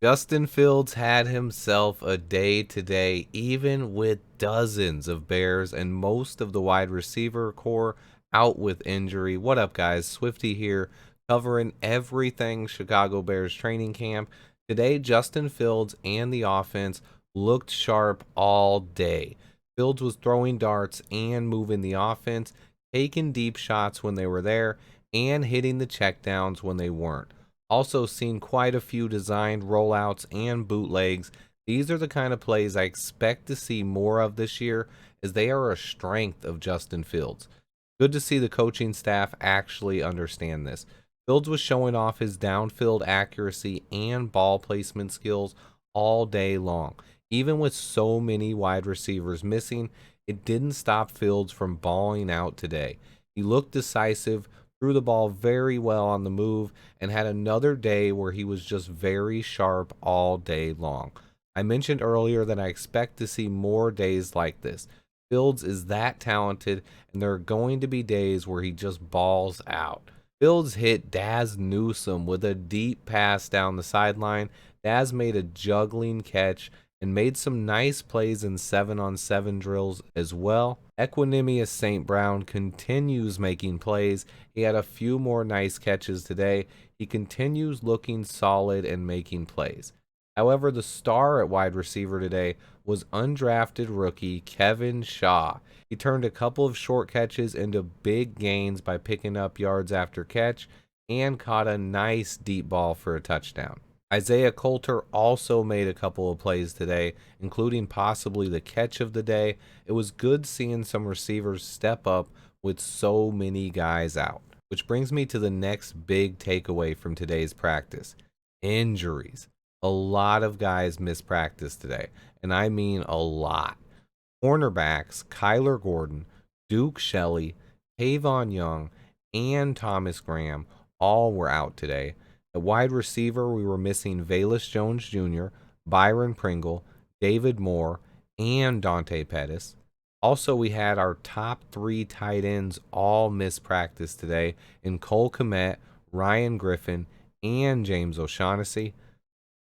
Justin Fields had himself a day today, even with dozens of Bears and most of the wide receiver core out with injury. What up, guys? Swifty here, covering everything Chicago Bears training camp. Today, Justin Fields and the offense looked sharp all day. Fields was throwing darts and moving the offense, taking deep shots when they were there, and hitting the checkdowns when they weren't. Also seen quite a few designed rollouts and bootlegs. These are the kind of plays I expect to see more of this year, as they are a strength of Justin Fields. Good to see the coaching staff actually understand this. Fields was showing off his downfield accuracy and ball placement skills all day long. Even with so many wide receivers missing, it didn't stop Fields from balling out today. He looked decisive, threw the ball very well on the move, and had another day where he was just very sharp all day long. I mentioned earlier that I expect to see more days like this. Fields is that talented, and there are going to be days where he just balls out. Fields hit Daz Newsome with a deep pass down the sideline. Daz made a juggling catch and made some nice plays in 7-on-7 drills as well. Equanimous St. Brown continues making plays. He had a few more nice catches today. He continues looking solid and making plays. However, the star at wide receiver today was undrafted rookie Kevin Shaw. He turned a couple of short catches into big gains by picking up yards after catch and caught a nice deep ball for a touchdown. Isaiah Coulter also made a couple of plays today, including possibly the catch of the day. It was good seeing some receivers step up with so many guys out. Which brings me to the next big takeaway from today's practice: injuries. A lot of guys missed practice today, and I mean a lot. Cornerbacks Kyler Gordon, Duke Shelley, Tavon Young, and Thomas Graham all were out today. At wide receiver, we were missing Velus Jones Jr., Byron Pringle, David Moore, and Dante Pettis. Also, we had our top three tight ends all miss practice today in Cole Kmet, Ryan Griffin, and James O'Shaughnessy.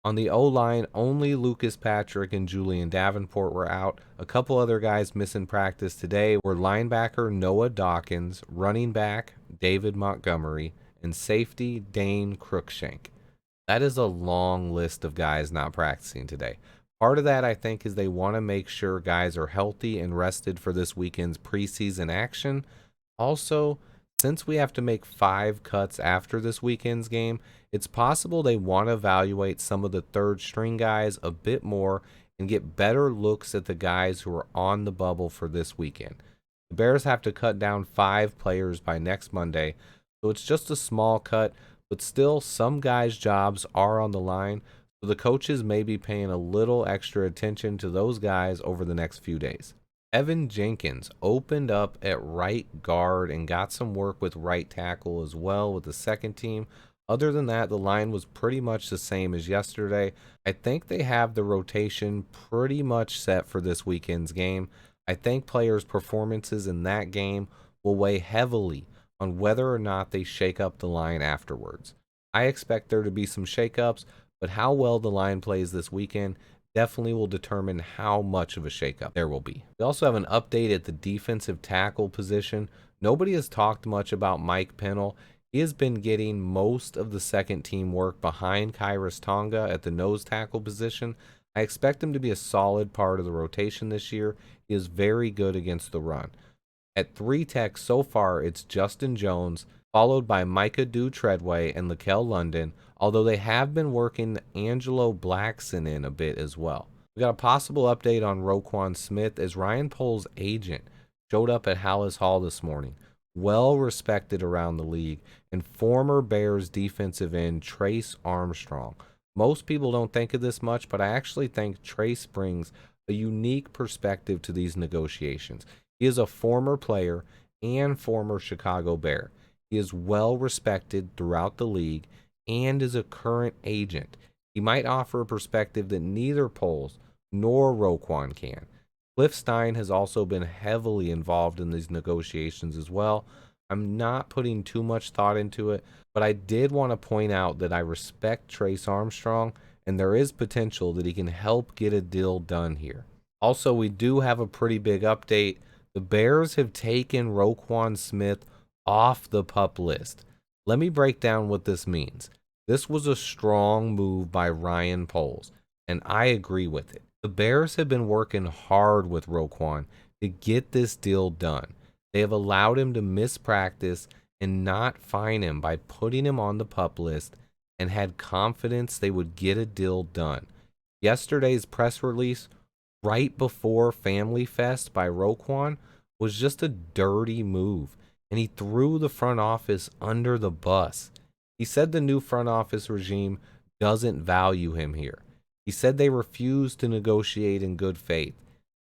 On the O-line, only Lucas Patrick and Julian Davenport were out. A couple other guys missing practice today were linebacker Noah Dawkins, running back David Montgomery, and safety Dane Cruikshank. That is a long list of guys not practicing today. Part of that, I think, is they want to make sure guys are healthy and rested for this weekend's preseason action. Also, since we have to make 5 cuts after this weekend's game, it's possible they want to evaluate some of the third string guys a bit more and get better looks at the guys who are on the bubble for this weekend. The Bears have to cut down 5 players by next Monday, so it's just a small cut, but still some guys' jobs are on the line, so the coaches may be paying a little extra attention to those guys over the next few days. Evan Jenkins opened up at right guard and got some work with right tackle as well with the second team. Other than that, the line was pretty much the same as yesterday. I think they have the rotation pretty much set for this weekend's game. I think players' performances in that game will weigh heavily on whether or not they shake up the line afterwards. I expect there to be some shakeups, but how well the line plays this weekend definitely will determine how much of a shakeup there will be. We also have an update at the defensive tackle position. Nobody has talked much about Mike Pennell. He has been getting most of the second team work behind Kairos Tonga at the nose tackle position. I expect him to be a solid part of the rotation this year. He is very good against the run. At 3 tech so far, it's Justin Jones, followed by Micah Treadway and Lakel London, although they have been working Angelo Blackson in a bit as well. We got a possible update on Roquan Smith as Ryan Pohl's agent showed up at Hallis Hall this morning. Well respected around the league, and former Bears defensive end Trace Armstrong. Most people don't think of this much, but I actually think Trace brings a unique perspective to these negotiations. He is a former player and former Chicago Bear. He is well respected throughout the league and is a current agent. He might offer a perspective that neither Poles nor Roquan can. Cliff Stein has also been heavily involved in these negotiations as well. I'm not putting too much thought into it, but I did want to point out that I respect Trace Armstrong and there is potential that he can help get a deal done here. Also, we do have a pretty big update. The Bears have taken Roquan Smith off the PUP list. Let me break down what this means. This was a strong move by Ryan Poles, and I agree with it. The Bears have been working hard with Roquan to get this deal done. They have allowed him to miss practice and not fine him by putting him on the PUP list, and had confidence they would get a deal done. Yesterday's press release right before Family Fest by Roquan was just a dirty move, and he threw the front office under the bus. He said the new front office regime doesn't value him here. He said they refused to negotiate in good faith.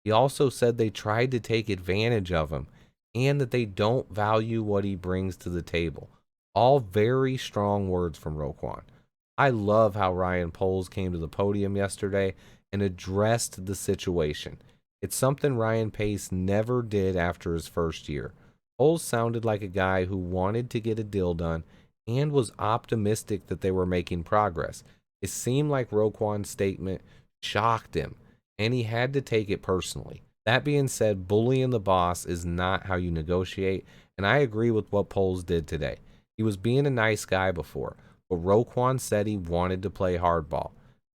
He also said they tried to take advantage of him and that they don't value what he brings to the table. All very strong words from Roquan. I love how Ryan Poles came to the podium yesterday and addressed the situation. It's something Ryan Pace never did after his first year. Poles sounded like a guy who wanted to get a deal done and was optimistic that they were making progress. It seemed like Roquan's statement shocked him, and he had to take it personally. That being said, bullying the boss is not how you negotiate, and I agree with what Poles did today. He was being a nice guy before, but Roquan said he wanted to play hardball.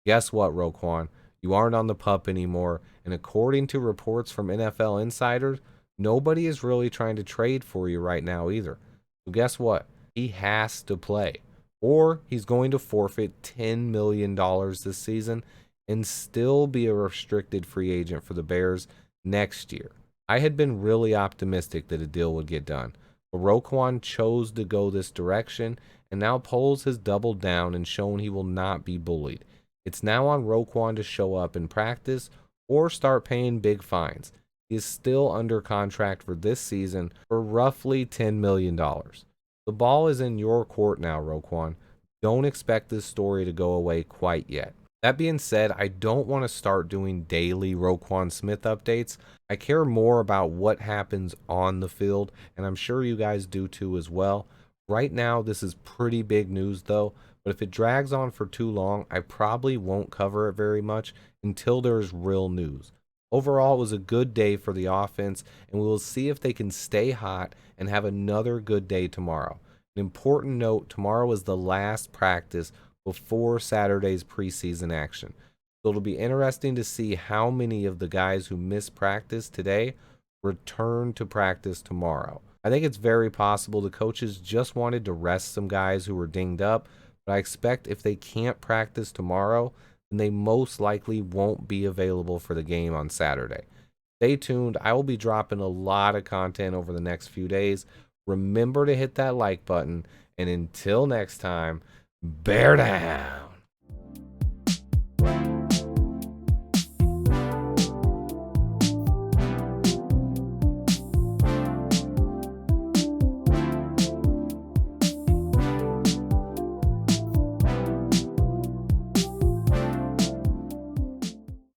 Guess what, Roquan? You aren't on the PUP anymore, and according to reports from NFL insiders, nobody is really trying to trade for you right now either. So guess what? He has to play, or he's going to forfeit $10 million this season and still be a restricted free agent for the Bears next year. I had been really optimistic that a deal would get done, but Roquan chose to go this direction, and now Poles has doubled down and shown he will not be bullied. It's now on Roquan to show up in practice or start paying big fines. He is still under contract for this season for roughly $10 million. The ball is in your court now, Roquan. Don't expect this story to go away quite yet. That being said, I don't want to start doing daily Roquan Smith updates. I care more about what happens on the field, and I'm sure you guys do too as well. Right now, this is pretty big news though, but if it drags on for too long, I probably won't cover it very much until there's real news. Overall, it was a good day for the offense, and we will see if they can stay hot and have another good day tomorrow. An important note, tomorrow is the last practice before Saturday's preseason action. So it'll be interesting to see how many of the guys who missed practice today return to practice tomorrow. I think it's very possible the coaches just wanted to rest some guys who were dinged up, but I expect if they can't practice tomorrow, then they most likely won't be available for the game on Saturday. Stay tuned. I will be dropping a lot of content over the next few days. Remember to hit that like button, and until next time, bear down.